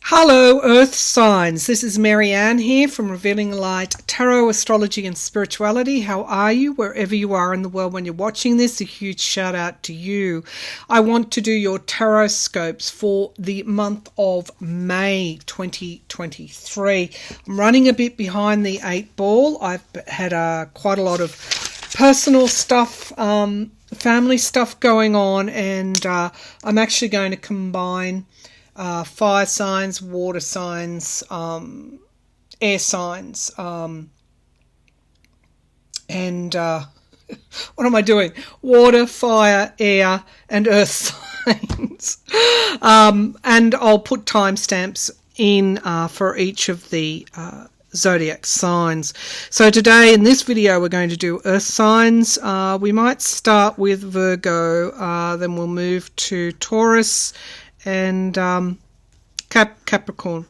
Hello, Earth signs. This is Maryann here from Revealing Light Tarot, Astrology and Spirituality. How are you? Wherever you are in the world when you're watching this, a huge shout out to you. I want to do your tarot scopes for the month of May 2023. I'm running a bit behind the 8 ball. I've had quite a lot of personal stuff, family stuff going on, and I'm actually going to combine fire signs, water signs, air signs, and what am I doing? Water, fire, air, and earth signs. And I'll put timestamps in for each of the zodiac signs. So today in this video we're going to do earth signs. We might start with Virgo, then we'll move to Taurus and Capricorn.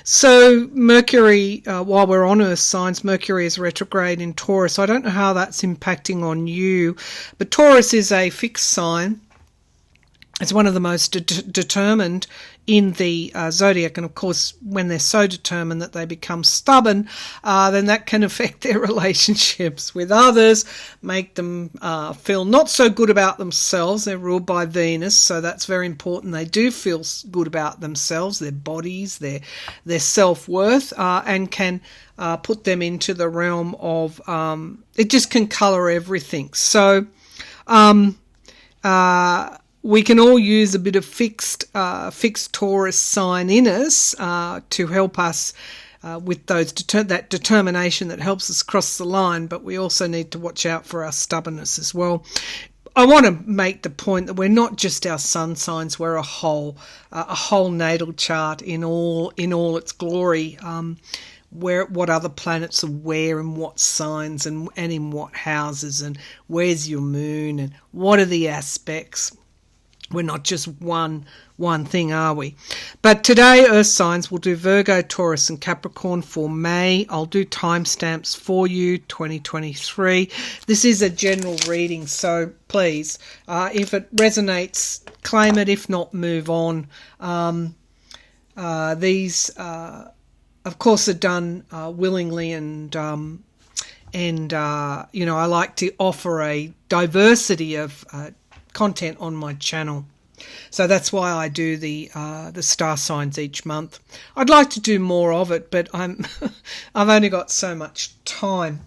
So Mercury, while we're on earth signs, Mercury is retrograde in Taurus. I don't know how that's impacting on you, but Taurus is a fixed sign. It's one of the most determined in the zodiac, and of course when they're so determined that they become stubborn, then that can affect their relationships with others, make them feel not so good about themselves. They're ruled by Venus, so that's very important. They do feel good about themselves, their bodies, their self-worth, and can put them into the realm of it just can colour everything. So we can all use a bit of fixed Taurus sign in us to help us with that determination that helps us cross the line, but we also need to watch out for our stubbornness as well. I want to make the point that we're not just our sun signs, we're a whole natal chart in all its glory. What other planets are where and what signs and in what houses, and where's your moon and what are the aspects. We're not just one thing, are we? But today, earth signs, we'll do Virgo, Taurus and Capricorn for May. I'll do timestamps for you, 2023. This is a general reading, so please, if it resonates, claim it. If not, move on. These, of course, are done willingly, and you know, I like to offer a diversity of content on my channel, so that's why I do the star signs each month. I'd like to do more of it, but I've only got so much time.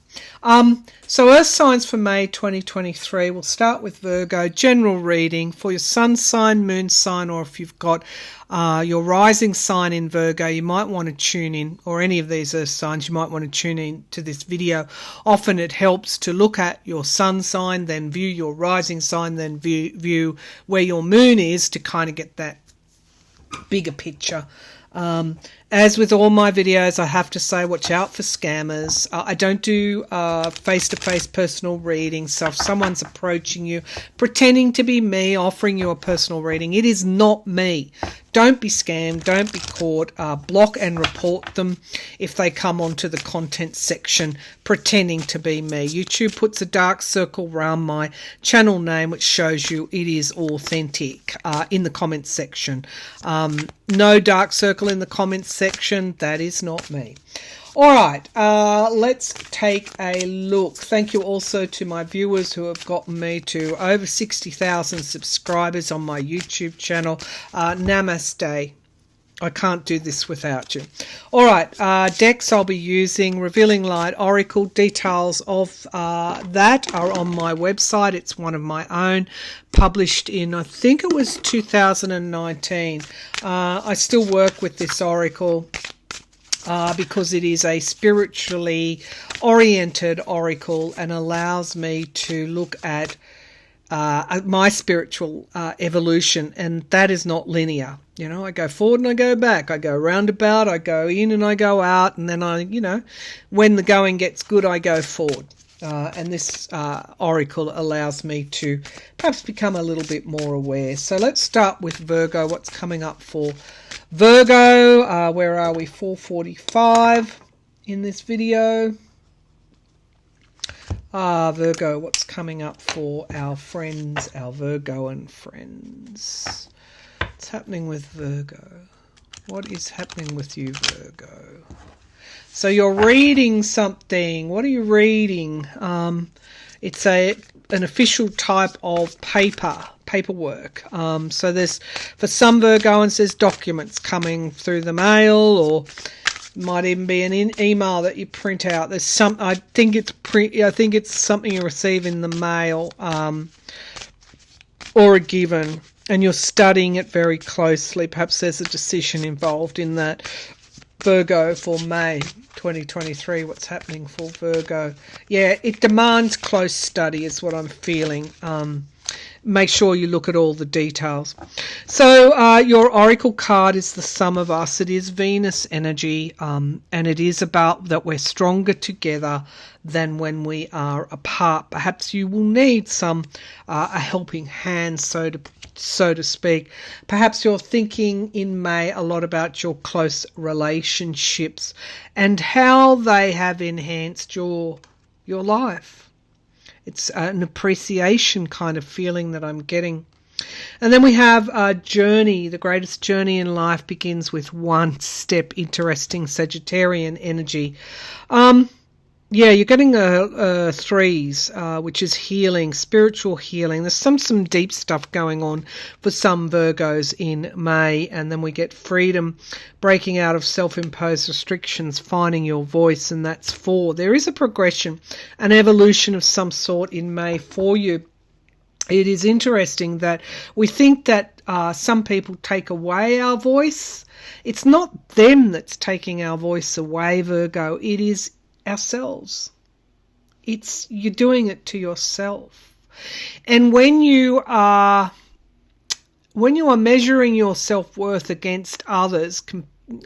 So earth signs for May 2023. We'll start with Virgo, general reading for your sun sign, moon sign, or if you've got your rising sign in Virgo, you might want to tune in, or any of these earth signs, you might want to tune in to this video. Often it helps to look at your sun sign, then view your rising sign, then view where your moon is, to kind of get that bigger picture. As with all my videos, I have to say, watch out for scammers. I don't do face-to-face personal readings, so if someone's approaching you, pretending to be me, offering you a personal reading, it is not me. Don't be scammed, don't be caught. Block and report them if they come onto the content section pretending to be me. YouTube puts a dark circle around my channel name which shows you it is authentic in the comments section. No dark circle in the comments section, that is not me. All right, let's take a look. Thank you also to my viewers who have gotten me to over 60,000 subscribers on my YouTube channel. Namaste. I can't do this without you. All right, decks I'll be using, Revealing Light Oracle. Details of that are on my website. It's one of my own, published in, I think it was 2019. I still work with this oracle because it is a spiritually oriented oracle and allows me to look at my spiritual evolution, and that is not linear. You know, I go forward and I go back, I go roundabout, I go in and I go out, and then when the going gets good, I go forward. And this oracle allows me to perhaps become a little bit more aware. So let's start with Virgo. What's coming up for Virgo? Where are we? 4:45 in this video. Virgo, what's coming up for our friends, our Virgoan friends? What's happening with Virgo? What is happening with you, Virgo? So you're reading something. What are you reading? It's an official type of paperwork. So there's, for some Virgoans, there's documents coming through the mail, or might even be an email that you print out. There's some. I think it's something you receive in the mail, or a given, and you're studying it very closely. Perhaps there's a decision involved in that, Virgo, for May 2023. What's happening for Virgo? Yeah, it demands close study is what I'm feeling. Make sure you look at all the details. So your oracle card is the Sum of Us. It is Venus energy, and it is about that we're stronger together than when we are apart. Perhaps you will need a helping hand, so to speak. Perhaps you're thinking in May a lot about your close relationships and how they have enhanced your life. It's an appreciation kind of feeling that I'm getting. And then we have a journey. The greatest journey in life begins with one step. Interesting Sagittarian energy. Yeah, you're getting threes, which is healing, spiritual healing. There's some deep stuff going on for some Virgos in May, and then we get freedom, breaking out of self-imposed restrictions, finding your voice, and that's 4. There is a progression, an evolution of some sort in May for you. It is interesting that we think that some people take away our voice. It's not them that's taking our voice away, Virgo. It is ourselves. You're doing it to yourself. And when you are measuring your self-worth against others,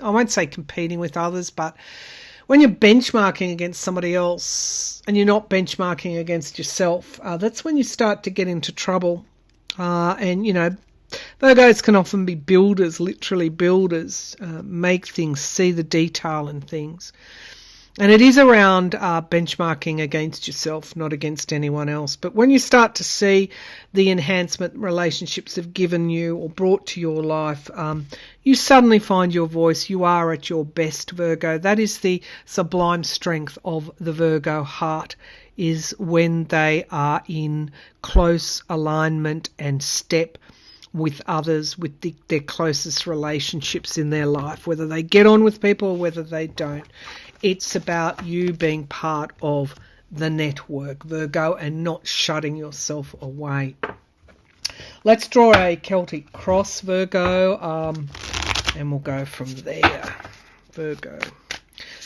I won't say competing with others, but when you're benchmarking against somebody else and you're not benchmarking against yourself, that's when you start to get into trouble. And Virgos can often be builders, literally builders, make things, see the detail in things. And it is around benchmarking against yourself, not against anyone else. But when you start to see the enhancement relationships have given you or brought to your life, you suddenly find your voice. You are at your best, Virgo. That is the sublime strength of the Virgo heart, is when they are in close alignment and step with others, with their closest relationships in their life, whether they get on with people or whether they don't. It's about you being part of the network, Virgo, and not shutting yourself away. Let's draw a Celtic cross, Virgo, and we'll go from there. Virgo.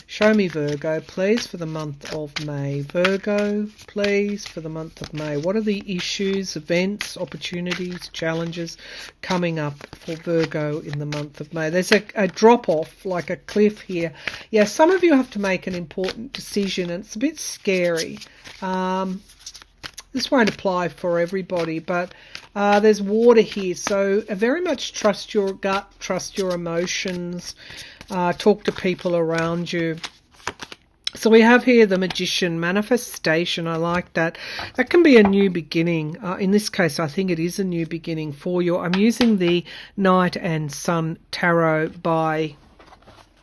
Show me, Virgo, please, for the month of May. Virgo, please, for the month of May. What are the issues, events, opportunities, challenges coming up for Virgo in the month of May? There's a drop-off, like a cliff here. Yeah, some of you have to make an important decision, and it's a bit scary. This won't apply for everybody, but there's water here. So very much trust your gut, trust your emotions. Talk to people around you. So we have here the Magician, manifestation. I like that. That can be a new beginning. In this case, I think it is a new beginning for you. I'm using the Night and Sun Tarot by,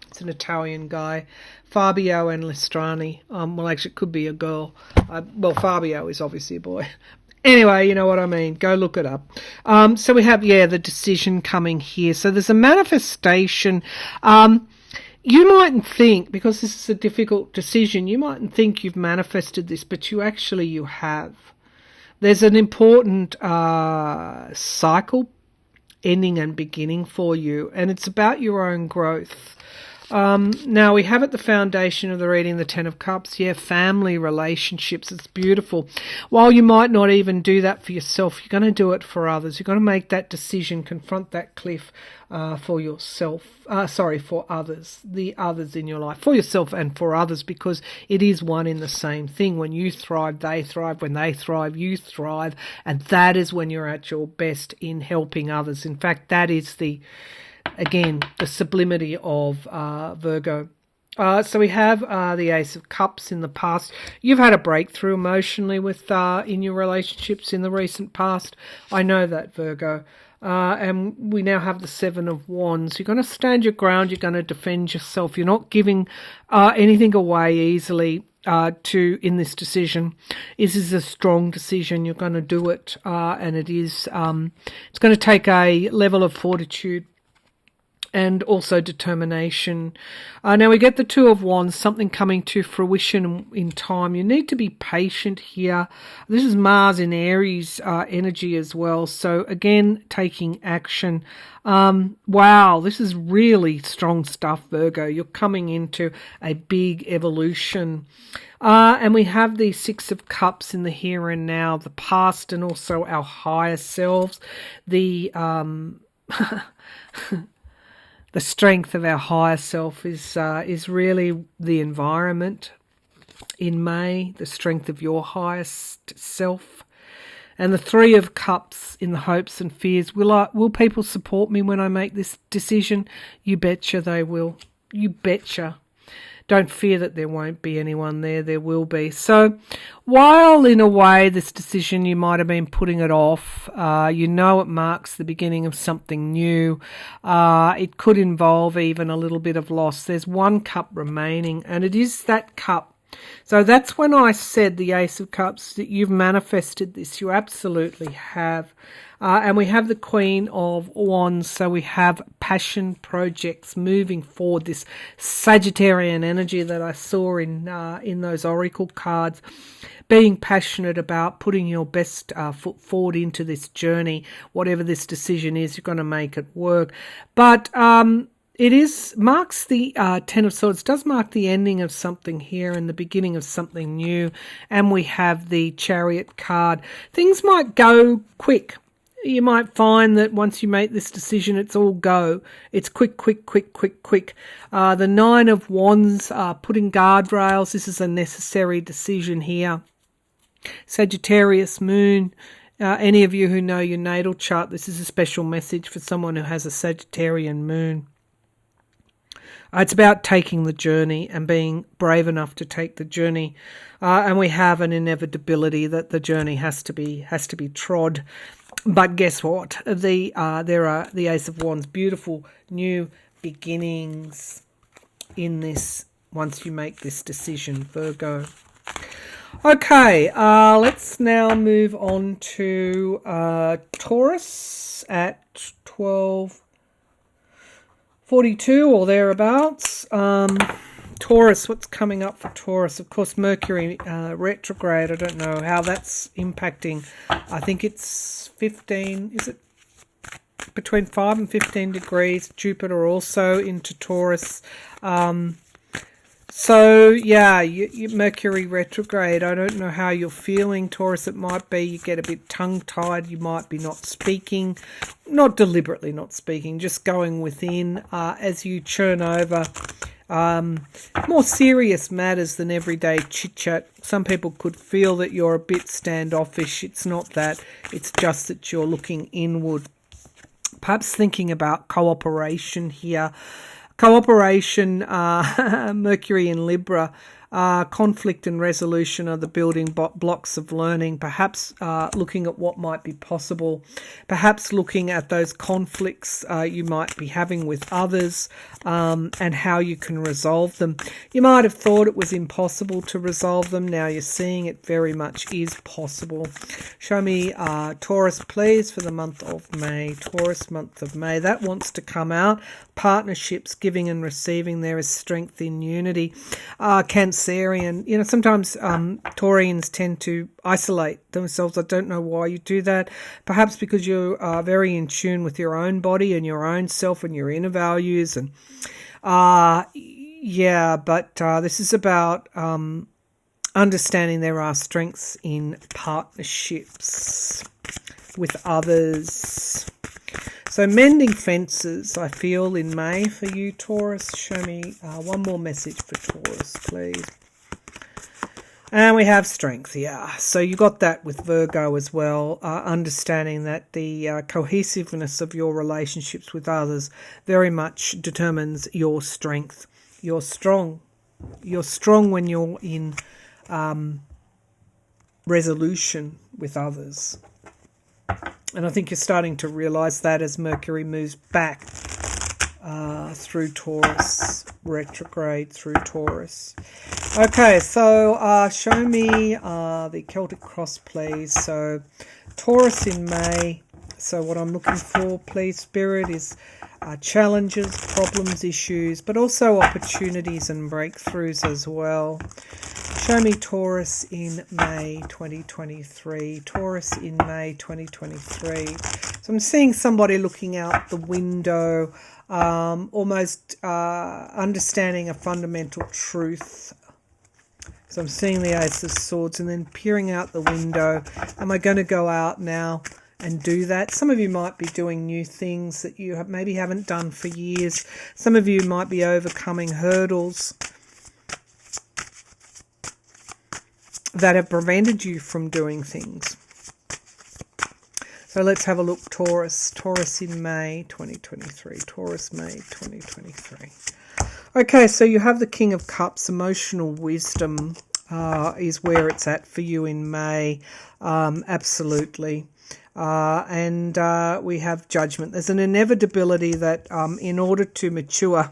it's an Italian guy, Fabio and Lestrani. Well, actually, it could be a girl. Well, Fabio is obviously a boy. Anyway, you know what I mean. Go look it up. So we have, the decision coming here. So there's a manifestation. You mightn't think, because this is a difficult decision, you mightn't think you've manifested this, but you have. There's an important cycle ending and beginning for you, and it's about your own growth. Now we have at the foundation of the reading the Ten of Cups. Yeah, family relationships. It's beautiful. While you might not even do that for yourself, you're going to do it for others. You're going to make that decision, confront that cliff for yourself. For others, the others in your life, for yourself and for others, because it is one in the same thing. When you thrive, they thrive. When they thrive, you thrive. And that is when you're at your best in helping others. In fact, that is the sublimity of Virgo. So we have the Ace of Cups in the past. You've had a breakthrough emotionally with in your relationships in the recent past. I know that, Virgo. And we now have the Seven of Wands. You're going to stand your ground. You're going to defend yourself. You're not giving anything away easily in this decision. This is a strong decision. You're going to do it, and it's going to take a level of fortitude and also determination. Now we get the Two of Wands, something coming to fruition in time. You need to be patient here. This is Mars in Aries energy as well. So again, taking action. Wow, this is really strong stuff, Virgo. You're coming into a big evolution. And we have the Six of Cups in the here and now, the past and also our higher selves. The the strength of our higher self is really the environment in May, the strength of your highest self. And the Three of Cups in the hopes and fears. Will people support me when I make this decision? You betcha they will. You betcha. Don't fear that there won't be anyone there. There will be. So while in a way this decision you might have been putting it off, you know it marks the beginning of something new. It could involve even a little bit of loss. There's one cup remaining, and it is that cup. So that's when I said, the Ace of Cups, that you've manifested this. You absolutely have. And we have the Queen of Wands. So we have passion projects moving forward. This Sagittarian energy that I saw in those oracle cards. Being passionate about putting your best foot forward into this journey. Whatever this decision is, you're going to make it work. But marks the Ten of Swords. Does mark the ending of something here and the beginning of something new. And we have the Chariot card. Things might go quick. You might find that once you make this decision, it's all go. It's quick, quick, quick, quick, quick. The Nine of Wands, putting guardrails. This is a necessary decision here. Sagittarius moon. Any of you who know your natal chart, this is a special message for someone who has a Sagittarian moon. It's about taking the journey and being brave enough to take the journey. And we have an inevitability that the journey has to be trod. But guess what? There are the Ace of Wands, beautiful new beginnings in this once you make this decision, Virgo. Okay, let's now move on to Taurus at 12:42 or thereabouts. Taurus, what's coming up for Taurus? Of course, Mercury retrograde. I don't know how that's impacting. I think it's 15, is it? Between 5 and 15 degrees. Jupiter also into Taurus. So, yeah, Mercury retrograde. I don't know how you're feeling, Taurus. It might be you get a bit tongue-tied. You might be not speaking, not deliberately not speaking, just going within as you churn over more serious matters than everyday chit-chat. Some people could feel that you're a bit standoffish. It's not that. It's just that you're looking inward. Perhaps thinking about cooperation here. Cooperation, Mercury in Libra, conflict and resolution are the building blocks of learning. Perhaps looking at what might be possible. Perhaps looking at those conflicts you might be having with others and how you can resolve them. You might have thought it was impossible to resolve them. Now you're seeing it very much is possible. Show me Taurus, please, for the month of May. Taurus, month of May. That wants to come out. Partnerships, giving and receiving. There is strength in unity. Cancerian, sometimes Taurians tend to isolate themselves. I don't know why you do that. Perhaps because you are very in tune with your own body and your own self and your inner values. And this is about understanding there are strengths in partnerships with others. So mending fences, I feel, in May for you, Taurus. Show me one more message for Taurus, please. And we have strength, yeah. So you got that with Virgo as well, understanding that the cohesiveness of your relationships with others very much determines your strength. You're strong. You're strong when you're in resolution with others. And I think you're starting to realise that as Mercury moves back through Taurus, retrograde through Taurus. Okay, so show me the Celtic cross, please. So Taurus in May. So what I'm looking for, please, Spirit, is challenges, problems, issues, but also opportunities and breakthroughs as well. Show me Taurus in May 2023. Taurus in May 2023. So I'm seeing somebody looking out the window, almost understanding a fundamental truth. So I'm seeing the Ace of Swords and then peering out the window. Am I going to go out now and do that? Some of you might be doing new things that you maybe haven't done for years. Some of you might be overcoming hurdles that have prevented you from doing things. So let's have a look, Taurus. Taurus in May 2023. Taurus, May 2023. Okay, so you have the King of Cups. Emotional wisdom is where it's at for you in May. Absolutely. And we have judgment. There's an inevitability that in order to mature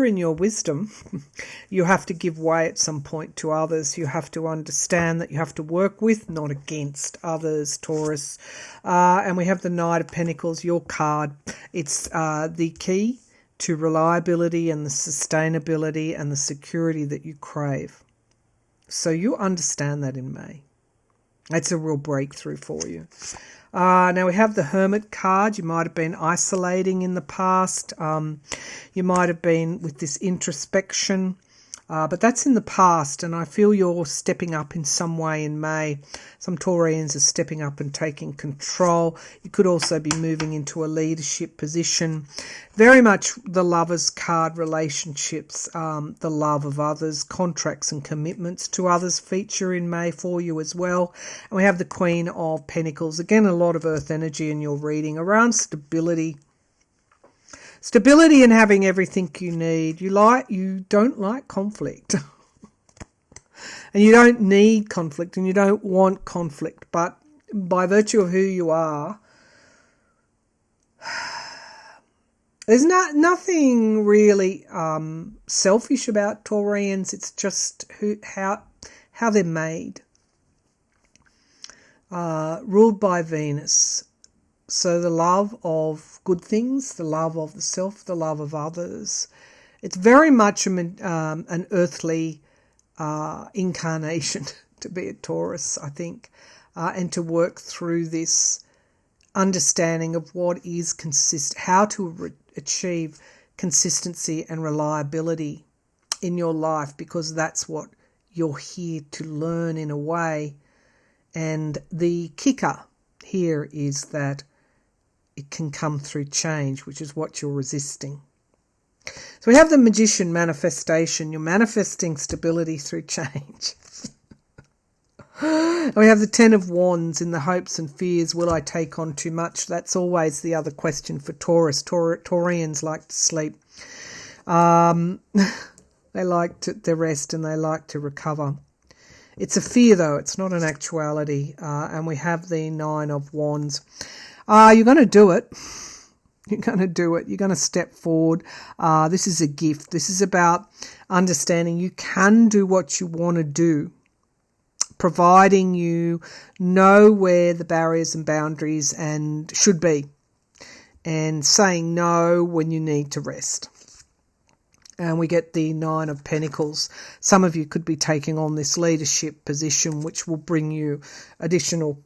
in your wisdom, you have to give way at some point to others. You have to understand that you have to work with, not against others, Taurus. And we have the Knight of Pentacles, your card. It's the key to reliability and the sustainability and the security that you crave. So you understand that in May. That's a real breakthrough for you. Now we have the Hermit card. You might have been isolating in the past. You might have been with this introspection. But that's in the past, and I feel you're stepping up in some way in May. Some Taurians are stepping up and taking control. You could also be moving into a leadership position. Very much the Lover's card, relationships, the love of others, contracts and commitments to others feature in May for you as well. And we have the Queen of Pentacles. Again, a lot of earth energy in your reading around stability. Stability and having everything you need. You don't like conflict. And you don't need conflict and you don't want conflict. But by virtue of who you are, there's nothing really selfish about Taurians. It's just how they're made. Ruled by Venus. So the love of good things, the love of the self, the love of others. It's very much an earthly incarnation to be a Taurus, I think, and to work through this understanding of what is how to achieve consistency and reliability in your life, because that's what you're here to learn in a way. And the kicker here is that it can come through change, which is what you're resisting. So we have the Magician, manifestation. You're manifesting stability through change. And we have the Ten of Wands, in the hopes and fears. Will I take on too much? That's always the other question for Taurus. Taurians like to sleep. They like to rest and they like to recover. It's a fear, though. It's not an actuality. And we have the Nine of Wands. You're going to do it. You're going to do it. You're going to step forward. This is a gift. This is about understanding you can do what you want to do, providing you know where the barriers and boundaries and should be, and saying no when you need to rest. And we get the Nine of Pentacles. Some of you could be taking on this leadership position, which will bring you additional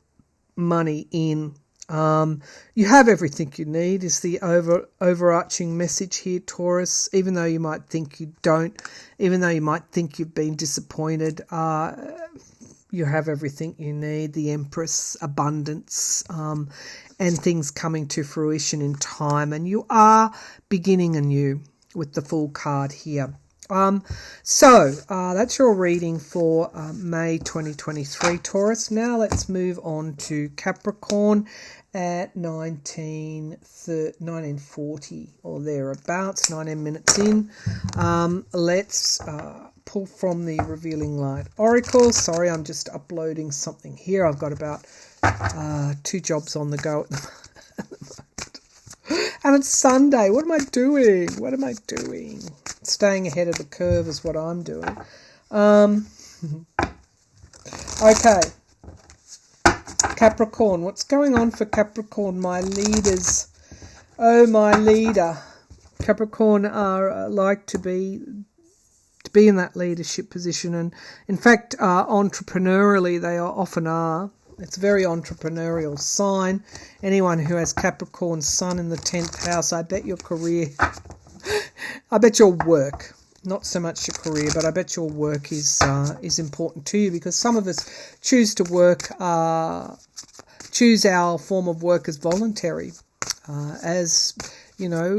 money in. You have everything you need is the overarching message here, Taurus. Even though you might think you don't, even though you might think you've been disappointed, you have everything you need. The Empress, abundance, and things coming to fruition in time. And you are beginning anew with the Fool card here. So that's your reading for May 2023, Taurus. Now let's move on to Capricorn at 1940 or thereabouts, 19 minutes in. Let's pull from the Revealing Light Oracle. Sorry, I'm just uploading something here. I've got about 2 jobs on the go at the moment. And it's Sunday. What am I doing? What am I doing? Staying ahead of the curve is what I'm doing. Okay. Capricorn. What's going on for Capricorn? My leaders. Oh, my leader. Capricorn are like to be in that leadership position, and in fact entrepreneurially they often are. It's a very entrepreneurial sign. Anyone who has Capricorn sun in the 10th house, I bet your career, I bet your work, not so much your career, but I bet your work is important to you, because some of us choose to work, choose our form of work as voluntary, as you know,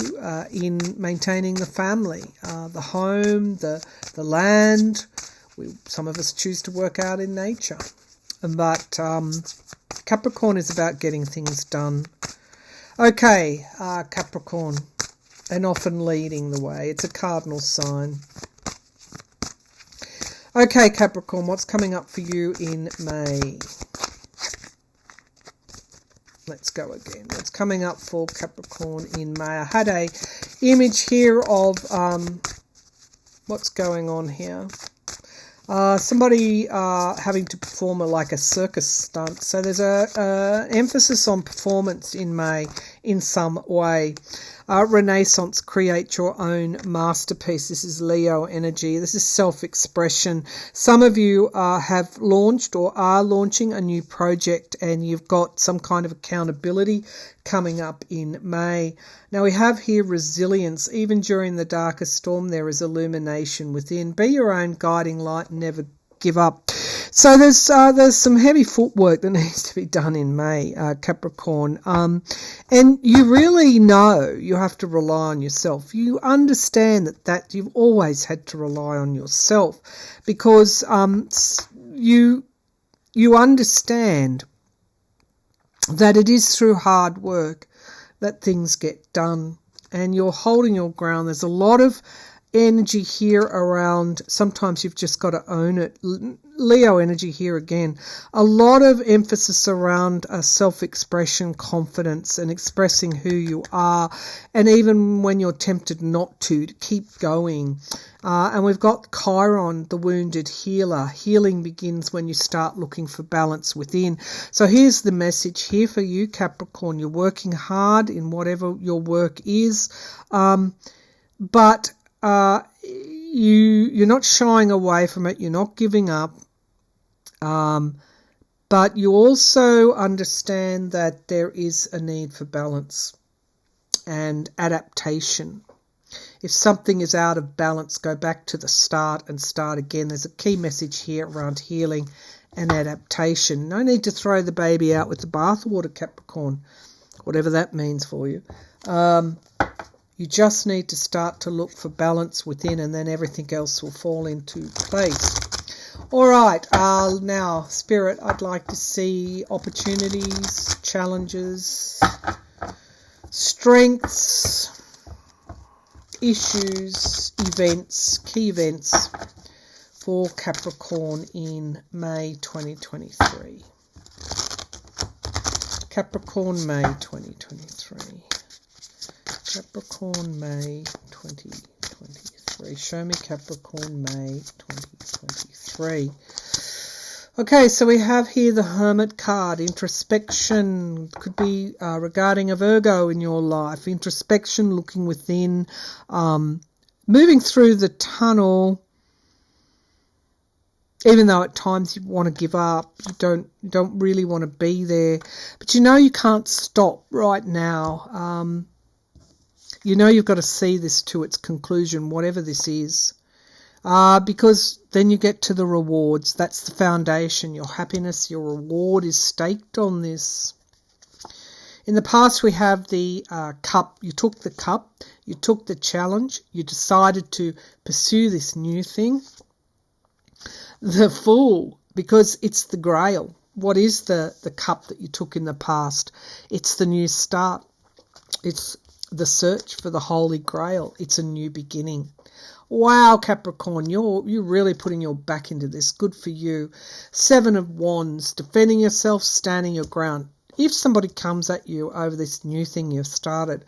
in maintaining the family, the home, the land. Some of us choose to work out in nature. But Capricorn is about getting things done. Okay, Capricorn, and often leading the way. It's a cardinal sign. Okay, Capricorn, what's coming up for you in May? Let's go again. What's coming up for Capricorn in May? I had a image here of what's going on here. Somebody having to perform like a circus stunt. So there's a emphasis on performance in May in some way. Renaissance, create your own masterpiece. This is Leo energy. This is self-expression. Some of you have launched or are launching a new project, and you've got some kind of accountability coming up in May. Now we have here resilience. Even during the darkest storm, there is illumination within. Be your own guiding light and never give up. So there's some heavy footwork that needs to be done in May, Capricorn. And you really know you have to rely on yourself. You understand that you've always had to rely on yourself, because you understand that it is through hard work that things get done, and you're holding your ground. There's a lot of energy here around, sometimes you've just got to own it. Leo energy here again. A lot of emphasis around self-expression, confidence, and expressing who you are, and even when you're tempted not to keep going. And we've got Chiron, the wounded healer. Healing begins when you start looking for balance within. So here's the message here for you, Capricorn. You're working hard in whatever your work is, but you're not shying away from it. You're not giving up. But you also understand that there is a need for balance and adaptation. If something is out of balance, go back to the start and start again. There's a key message here around healing and adaptation. No need to throw the baby out with the bathwater, Capricorn, whatever that means for you. You just need to start to look for balance within, and then everything else will fall into place. All right, now, Spirit, I'd like to see opportunities, challenges, strengths, issues, events, key events for Capricorn in May 2023. Capricorn, May 2023. Capricorn, May 2023. Show me Capricorn, May 2023. Okay, so we have here the Hermit card. Introspection could be regarding a Virgo in your life. Introspection, looking within, moving through the tunnel. Even though at times you want to give up, you don't really want to be there, but you know you can't stop right now. You know you've got to see this to its conclusion, whatever this is, because then you get to the rewards. That's the foundation. Your happiness, your reward is staked on this. In the past, we have the cup. You took the cup, you took the challenge, you decided to pursue this new thing. The Fool, because it's the Grail. What is the cup that you took in the past? It's the new start. It's the search for the Holy Grail. It's a new beginning. Wow, Capricorn, you're really putting your back into this. Good for you. 7 of Wands, defending yourself, standing your ground. If somebody comes at you over this new thing you've started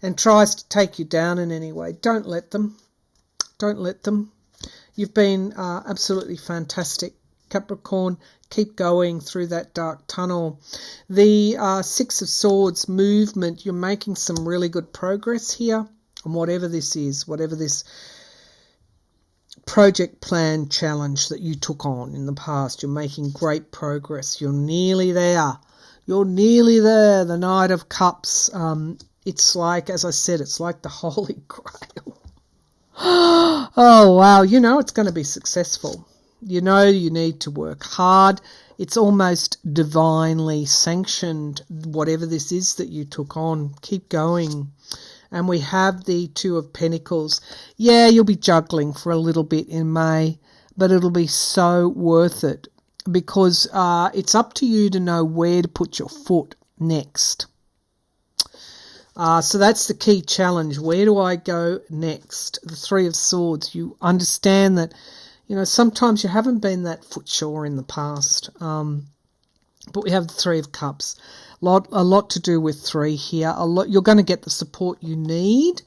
and tries to take you down in any way, don't let them. Don't let them. You've been absolutely fantastic, Capricorn. Keep going through that dark tunnel. The 6 of Swords, movement. You're making some really good progress here on whatever this is, whatever this project plan challenge that you took on in the past. You're making great progress. You're nearly there. You're nearly there. The Knight of Cups. It's like, as I said, it's like the Holy Grail. Oh, wow. You know it's going to be successful. You know you need to work hard. It's almost divinely sanctioned, whatever this is that you took on. Keep going. And we have the 2 of Pentacles. Yeah, you'll be juggling for a little bit in May, but it'll be so worth it because it's up to you to know where to put your foot next. So that's the key challenge. Where do I go next? The 3 of Swords. You understand that, you know, sometimes you haven't been that footsure in the past. But we have the 3 of Cups. A lot to do with 3 here. You're going to get the support you need,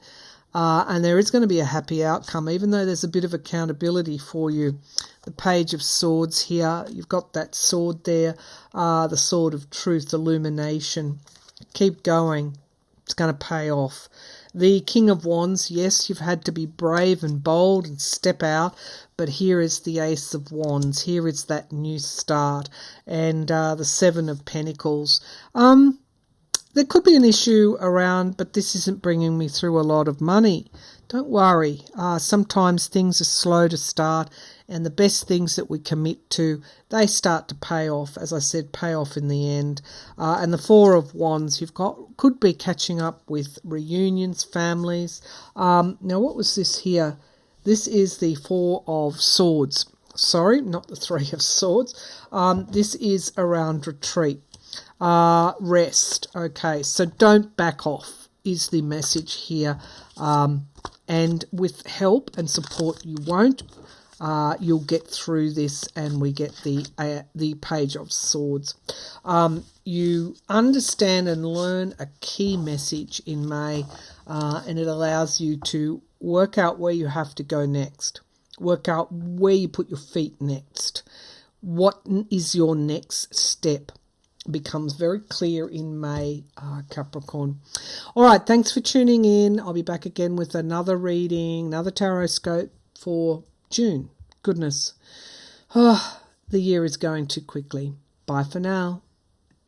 and there is going to be a happy outcome, even though there's a bit of accountability for you. The Page of Swords here. You've got that sword there, the Sword of Truth, illumination. Keep going. It's going to pay off. The King of Wands, yes, you've had to be brave and bold and step out, but here is the Ace of Wands. Here is that new start. And the 7 of Pentacles. There could be an issue around, but this isn't bringing me through a lot of money. Don't worry. Sometimes things are slow to start, and the best things that we commit to, they start to pay off. As I said, pay off in the end. And the 4 of Wands, could be catching up with reunions, families. Now, what was this here? This is the 4 of Swords. Sorry, not the 3 of Swords. This is around retreat. Rest. Okay, so don't back off is the message here. And with help and support, you won't. You'll get through this, and we get the Page of Swords. You understand and learn a key message in May, and it allows you to work out where you have to go next. Work out where you put your feet next. What is your next step? Becomes very clear in May, Capricorn. All right, thanks for tuning in. I'll be back again with another reading, another tarot scope for June. Goodness. The year is going too quickly. Bye for now.